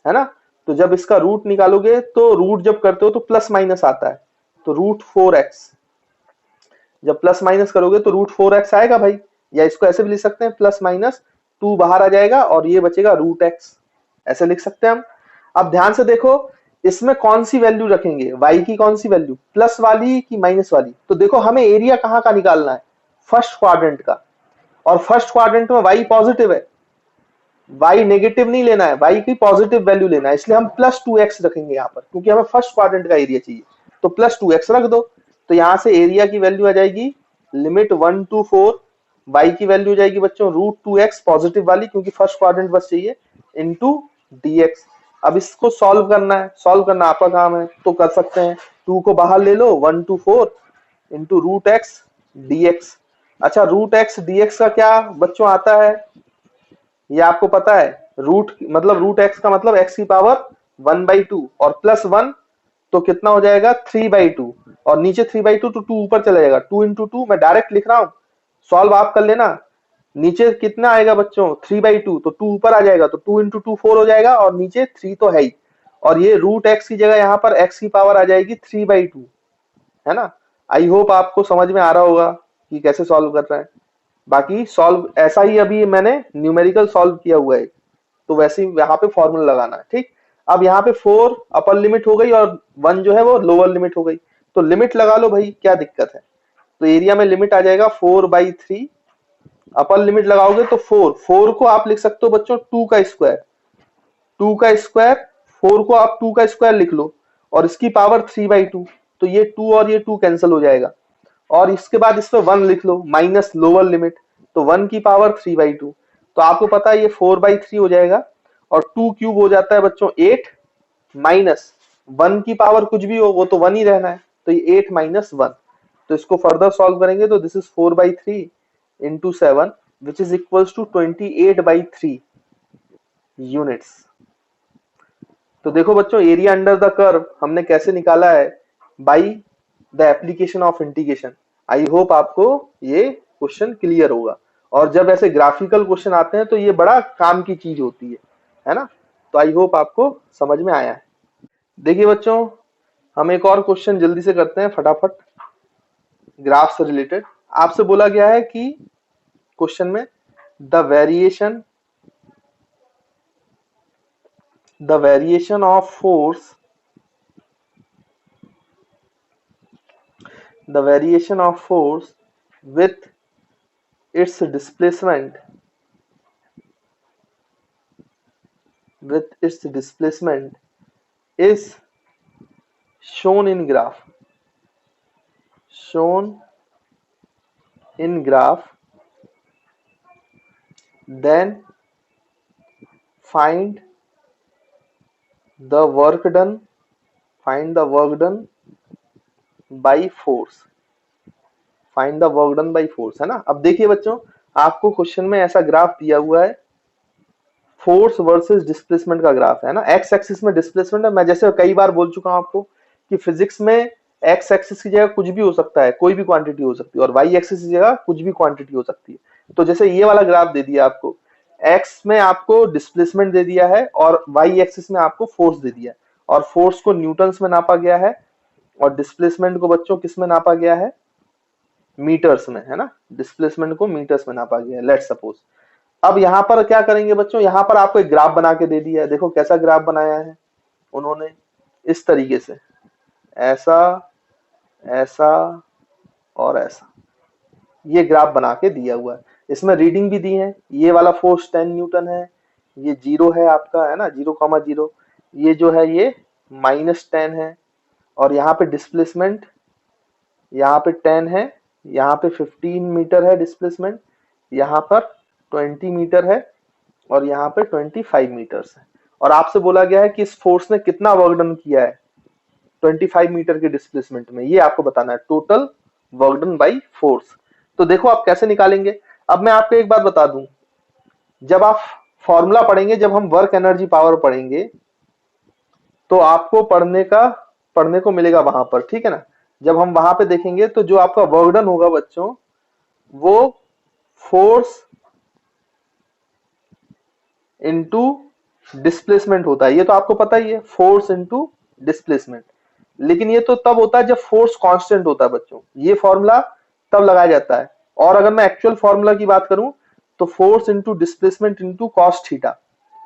है ना। तो जब इसका रूट निकालोगे तो रूट जब करते हो तो प्लस माइनस आता है। तो रूट 4x, जब प्लस माइनस करोगे तो रूट 4x आएगा भाई। या इसको ऐसे भी लिख सकते हैं, प्लस माइनस 2 बाहर आ जाएगा और ये बचेगा रूट x। ऐसे लिख सकते हैं हम। अब ध्यान से देखो इसमें कौन सी वैल्यू रखेंगे, y की कौन सी वैल्यू, प्लस वाली कि माइनस वाली। तो देखो हमें एरिया कहाँ का निकालना है? फर्स्ट क्वाड्रेंट का। और फर्स्ट क्वाड्रेंट में y पॉजिटिव है, y नेगेटिव नहीं लेना है, y की पॉजिटिव वैल्यू लेना है। इसलिए हम प्लस 2x रखेंगे यहाँ पर, क्योंकि हमें फर्स्ट क्वाड्रेंट का एरिया चाहिए। तो प्लस 2x रख दो। तो यहाँ से एरिया की वैल्यू आ जाएगी लिमिट 1 टू 4, y की वैल्यू हो जाएगी बच्चों रूट 2x पॉजिटिव वाली, क्योंकि फर्स्ट क्वाड्रेंट बस चाहिए, इनटू dx। अब इसको सॉल्व करना है, सॉल्व करना आपका काम है तो कर सकते हैं। 2 को बाहर ले लो, 1 to 4 into root x dx। अच्छा, रूट एक्स dx का क्या बच्चों आता है? ये आपको पता है। रूट मतलब रूट एक्स का मतलब x की पावर 1/2 और प्लस 1 तो कितना हो जाएगा 3/2, और नीचे 3/2 तो 2 ऊपर चला जाएगा। 2 इंटू 2 मैं डायरेक्ट लिख रहा हूं, सॉल्व आप कर लेना। नीचे कितना आएगा बच्चों? 3/2, तो 2 ऊपर आ जाएगा, तो 2 इंटू 2 4 हो जाएगा, और नीचे 3 तो है ही। और ये रूट एक्स की जगह यहाँ पर x की पावर आ जाएगी 3/2, है ना। आई होप आपको समझ में आ रहा होगा कि कैसे सॉल्व कर रहे हैं। बाकी सॉल्व ऐसा ही अभी मैंने न्यूमेरिकल सॉल्व किया हुआ है, तो वैसे ही यहाँ पे फॉर्मूला लगाना है। ठीक, अब यहाँ पे 4 अपर लिमिट हो गई और 1 जो है वो लोअर लिमिट हो गई। तो लिमिट लगा लो भाई, क्या दिक्कत है। तो एरिया में लिमिट आ जाएगा 4/3। अपर लिमिट लगाओगे तो 4 को आप लिख सकते हो बच्चों 2 का स्क्वायर, 2 का स्क्वायर, 4 को आप 2 का स्क्वायर लिख लो, और इसकी पावर 3/2। तो ये 2 और ये 2 कैंसिल हो जाएगा, और इसके बाद इस पे 1 लिख लो माइनस लोअर लिमिट, तो 1 की पावर 3/2। तो आपको पता है ये 4/3 हो जाएगा, और 2 क्यूब हो जाता है बच्चों 8, माइनस 1 की पावर कुछ भी हो वो तो 1 ही रहना है, तो ये 8 माइनस 1। तो इसको फर्दर सॉल्व करेंगे तो this is 4/3 into 7 which is equals to 28/3 units. तो देखो बच्चों एरिया अंडर द कर्व हमने कैसे निकाला है, by the application of integration. I hope आपको ये क्वेश्चन क्लियर होगा। और जब ऐसे ग्राफिकल क्वेश्चन आते हैं तो ये बड़ा काम की चीज होती है ना। तो आई होप आपको समझ में आया है। देखिए बच्चों हम एक और क्वेश्चन जल्दी से करते हैं फटाफट, ग्राफ से रिलेटेड। आपसे बोला गया है कि क्वेश्चन में the variation of force with its displacement is shown in graph then find the work done by force है ना। अब देखिए बच्चों, आपको क्वेश्चन में ऐसा ग्राफ दिया हुआ है, फोर्स वर्सेस डिस्प्लेसमेंट का ग्राफ है ना। एक्स एक्सिस में डिस्प्लेसमेंट है। मैं जैसे कई बार बोल चुका हूं आपको कि फिजिक्स में एक्स एक्सिस की जगह कुछ भी हो सकता है, कोई भी क्वांटिटी हो सकती है, और वाई एक्सिस की जगह कुछ भी क्वांटिटी हो सकती है। तो जैसे ये वाला ग्राफ दे दिया आपको, एक्स में आपको डिस्प्लेसमेंट दे दिया है और वाई एक्सिस में आपको फोर्स दे दिया है, और फोर्स को न्यूटन्स में नापा गया है और डिस्प्लेसमेंट को बच्चों किस में नापा गया है, मीटर्स में, है ना। डिस्प्लेसमेंट को मीटर्स में नापा गया है, लेट्स सपोज। अब यहाँ पर क्या करेंगे बच्चों, यहाँ पर आपको एक ग्राफ बना के दे दिया है। देखो कैसा ग्राफ बनाया है उन्होंने, इस तरीके से, ऐसा, ऐसा और ऐसा, ये ग्राफ बना के दिया हुआ है। इसमें रीडिंग भी दी है। ये वाला फोर्स 10 न्यूटन है, ये 0 है आपका, है ना, 0,0। ये जो है ये -10 है, और यहाँ पे डिस्प्लेसमेंट, यहाँ पे 10 है, यहाँ पे 15 मीटर है डिस्प्लेसमेंट, यहाँ पर 20 मीटर है, और यहाँ पे 25 मीटर्स है। और आपसे बोला गया है कि इस फोर्स ने कितना वर्क डन किया है 25 मीटर के डिस्प्लेसमेंट में, ये आपको बताना है, total work done by force. तो देखो आप कैसे निकालेंगे। अब मैं आपको एक बात बता दूं, जब आप फॉर्मूला पढ़ेंगे, जब हम वर्क एनर्जी पावर पढ़ेंगे, तो आपको पढ़ने को मिलेगा वहां पर, ठीक है ना। जब हम वहां पे देखेंगे तो जो आपका वर्क डन होगा बच्चों, वो फोर्स इनटू डिस्प्लेसमेंट होता है। ये तो आपको पता ही है, फोर्स इनटू डिस्प्लेसमेंट। लेकिन ये तो तब होता है जब फोर्स कांस्टेंट होता है बच्चों, ये फॉर्मूला तब लगाया जाता है। और अगर मैं एक्चुअल फॉर्मूला की बात करूं तो force into displacement into cos theta,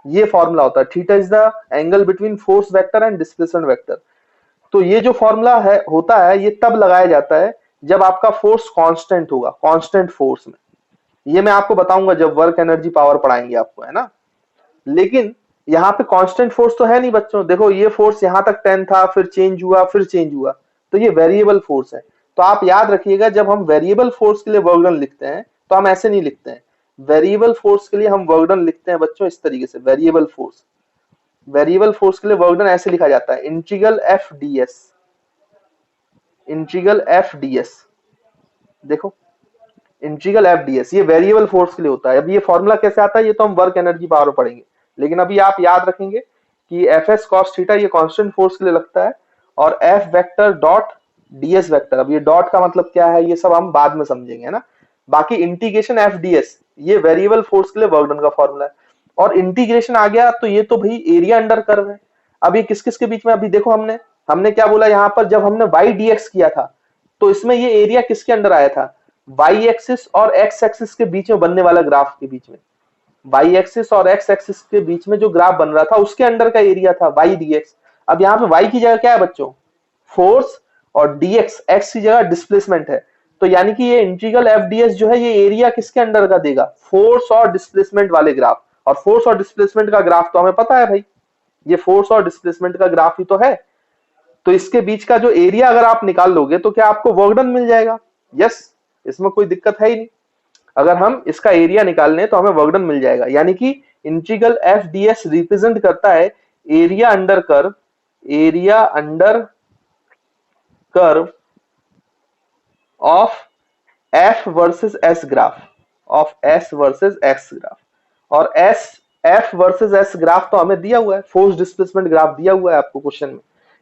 ये फॉर्मूला होता है। Theta is the angle between force vector and displacement vector. तो ये जो फॉर्मूला है होता है, ये तब लगाया जाता है जब आपका फोर्स कांस्टेंट होगा, कांस्टेंट फोर्स में। ये मैं आपको बताऊंगा जब वर्क एनर्जी पावर पढ़ाएंगे आपको, है ना। लेकिन यहाँ पे कांस्टेंट फोर्स तो है नहीं बच्चों। देखो ये फोर्स यहाँ तक 10 था, फिर चेंज हुआ, फिर चेंज हुआ, तो ये वेरिएबल फोर्स है। तो आप याद रखिएगा, जब हम वेरिएबल फोर्स के लिए वर्क डन लिखते हैं तो हम ऐसे नहीं लिखते हैं। वेरिएबल फोर्स के लिए हम वर्क डन लिखते हैं बच्चों इस तरीके से। वेरिएबल फोर्स के लिए वर्क डन ऐसे लिखा जाता है, इंटीग्रल एफ डी एस। देखो इंटीग्रल एफ डी एस, ये वेरिएबल फोर्स के लिए होता है। अब ये फॉर्मूला कैसे आता है, ये तो हम वर्क एनर्जी पावर पढ़ेंगे। लेकिन अभी आप याद रखेंगे कि एफ एस कॉस थीटा ये कांस्टेंट फोर्स के लिए लगता है, और F vector dot DS vector, अब ये डॉट का मतलब क्या है ये सब हम बाद में समझेंगे, है ना। बाकी इंटीग्रेशन एफ डी एस ये वेरिएबल फोर्स के लिए वर्क डन का फॉर्मूला है। और इंटीग्रेशन आ गया तो ये तो भाई एरिया अंडर कर्व है। अब ये किस किस के बीच में, अभी देखो हमने हमने क्या बोला यहाँ पर, जब हमने वाई डी एक्स किया था तो इसमें ये एरिया किसके अंडर आया था, वाई एक्सिस और एक्स एक्सिस के बीच में बनने वाला ग्राफ के बीच में। वाई एक्सिस और एक्स एक्सिस के बीच में जो ग्राफ बन रहा था उसके अंडर का एरिया था वाई डीएक्स। अब यहाँ पे वाई की जगह क्या है बच्चों, फोर्स, और डीएक्स, एक्स की जगह डिस्प्लेसमेंट है। तो यानी कि ये इंटीग्रल एफ डी एस जो है, ये एरिया किसके अंडर का देगा, फोर्स और डिस्प्लेसमेंट वाले ग्राफ। और फोर्स और डिस्प्लेसमेंट का ग्राफ तो हमें पता है भाई, ये फोर्स और डिस्प्लेसमेंट का ग्राफ ही तो है। तो इसके बीच का जो एरिया अगर आप निकाल लोगे तो क्या आपको वर्क डन मिल जाएगा। यस, इसमें कोई दिक्कत है ही नहीं। अगर हम इसका एरिया निकाल लें तो हमें वर्क डन मिल जाएगा। यानी कि integral F D S represent करता है area under curve of F versus S graph, और एफ वर्सेस एस ग्राफ तो हमें दिया हुआ है, फोर्स डिस्प्लेसमेंट ग्राफ दिया हुआ है आपको क्वेश्चन में।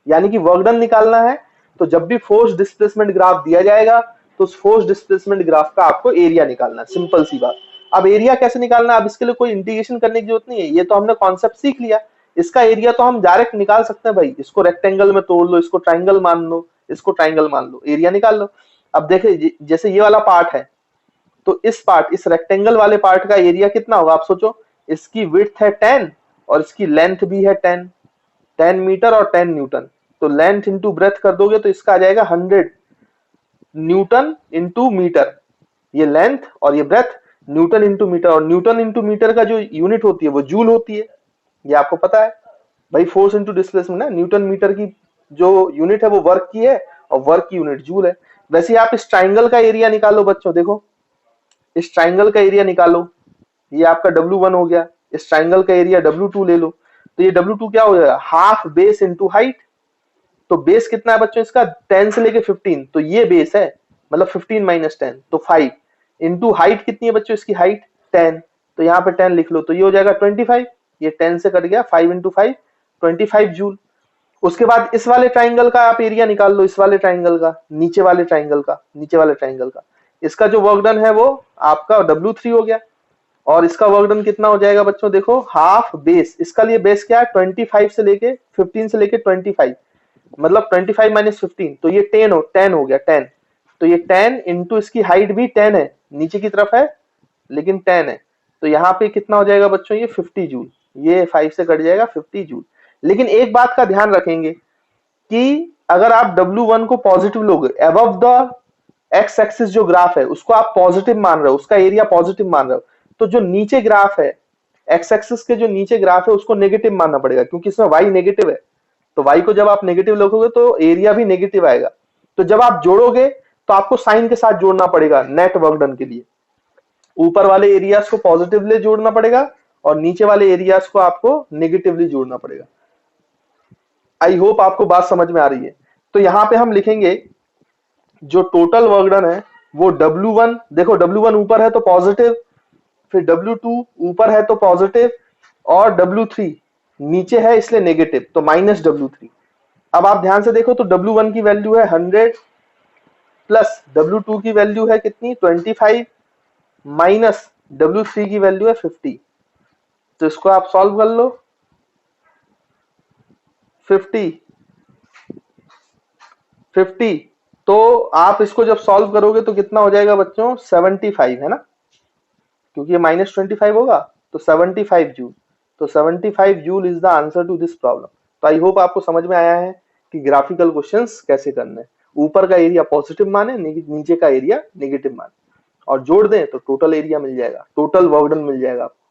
यानी कि वर्क डन निकालना है तो जब भी फोर्स डिस्प्लेसमेंट ग्राफ दिया जाएगा तो उस फोर्स डिस्प्लेसमेंट ग्राफ का आपको एरिया निकालना है, सिंपल सी बात। अब एरिया कैसे निकालना है, अब इसके लिए कोई इंटीग्रेशन करने की जरूरत नहीं है, ये तो हमने कॉन्सेप्ट सीख लिया। इसका एरिया तो हम डायरेक्ट निकाल सकते हैं भाई, इसको रेक्टेंगल में तोड़ लो, इसको ट्राइंगल मान लो, इसको ट्राइंगल मान लो, एरिया निकाल लो। अब देखे जैसे ये वाला पार्ट है, तो इस रेक्टेंगल वाले पार्ट का एरिया कितना होगा आप सोचो। इसकी विड्थ है 10 और इसकी लेंथ भी है 10 मीटर और 10 न्यूटन। तो लेंथ इंटू ब्रेथ कर दोगे तो इसका आ जाएगा 100 न्यूटन इंटू मीटर। ये लेंथ और ये ब्रेथ न्यूटन इंटू मीटर, और न्यूटन इंटू मीटर का जो यूनिट होती है वो जूल होती है, ये आपको पता है भाई। फोर्स इंटू डिस्प्लेसमेंट है, न्यूटन मीटर की जो यूनिट है वो वर्क की है और वर्क की यूनिट जूल है। वैसे आप इस ट्राइंगल का एरिया निकालो बच्चों, देखो इस ट्राइंगल का एरिया निकालो, ये आपका W1 हो गया, इस ट्राइंगल का एरिया W2 ले लो, तो ये W2 क्या हो जाएगा, हाफ बेस इंटू हाइट। तो बेस कितना है बच्चों इसका 10 से लेके 15, तो ये बेस है, मतलब 15 माइनस 10 तो 5 इंटू हाइट कितनी है बच्चों इसकी हाइट 10, तो यहाँ पे 10 लिख लो, तो ये हो जाएगा 25। ये 10 से कट गया, 5 इंटू 5 25 जूल। उसके बाद इस वाले ट्राइंगल का आप एरिया निकाल लो, इस वाले ट्राइंगल का, नीचे वाले ट्राइंगल का, नीचे वाले ट्राइंगल का, इसका जो वर्क डन है वो आपका W3 हो गया। और इसका वर्क डन कितना हो जाएगा बच्चों, देखो हाफ बेस, इसका लिए बेस क्या है 25 से लेके 15 से लेके 25, मतलब 25 माइनस 15, तो ये 10 हो गया 10। तो ये 10 इंटू इसकी हाइट भी 10 है, नीचे की तरफ है लेकिन 10 है, तो यहाँ पे कितना हो जाएगा बच्चों ये 50 जूल, ये 5 से कट जाएगा 50 जूल। लेकिन एक बात का ध्यान रखेंगे कि अगर आप W1 को पॉजिटिव लोगे, अबव द एक्स एक्सिस जो ग्राफ है उसको आप पॉजिटिव मान रहे हो, उसका एरिया पॉजिटिव मान रहे हो, तो जो नीचे ग्राफ है, एक्स एक्सिस के जो नीचे ग्राफ है उसको नेगेटिव मानना पड़ेगा, क्योंकि इसमें y नेगेटिव है। तो y को जब आप नेगेटिव लिखोगे तो एरिया भी नेगेटिव आएगा। तो जब आप जोड़ोगे तो आपको साइन के साथ जोड़ना पड़ेगा नेट वर्क डन के लिए, ऊपर वाले एरियाज को पॉजिटिवली जोड़ना पड़ेगा और नीचे वाले एरियाज को आपको नेगेटिवली जोड़ना पड़ेगा। आई होप आपको बात समझ में आ रही है। तो यहां पे हम लिखेंगे जो टोटल वर्क डन है वो W1, देखो W1 ऊपर है तो पॉजिटिव, फिर W2 ऊपर है तो पॉजिटिव, और W3 नीचे है इसलिए नेगेटिव, तो माइनस W3। अब आप ध्यान से देखो तो W1 की वैल्यू है 100 प्लस W2 की वैल्यू है कितनी 25 माइनस W3 की वैल्यू है 50। तो इसको आप सॉल्व कर लो, 50 तो आप इसको जब सॉल्व करोगे तो कितना हो जाएगा बच्चों 75 है ना, क्योंकि ये -25 होगा तो 75 जूल। तो 75 joule is the answer to this problem. तो आई होप आपको समझ में आया है कि ग्राफिकल क्वेश्चंस कैसे करने हैं। ऊपर का एरिया पॉजिटिव माने, नीचे का एरिया नेगेटिव माने, और जोड़ दें तो टोटल एरिया मिल जाएगा, टोटल वर्क डन मिल जाएगा आपको।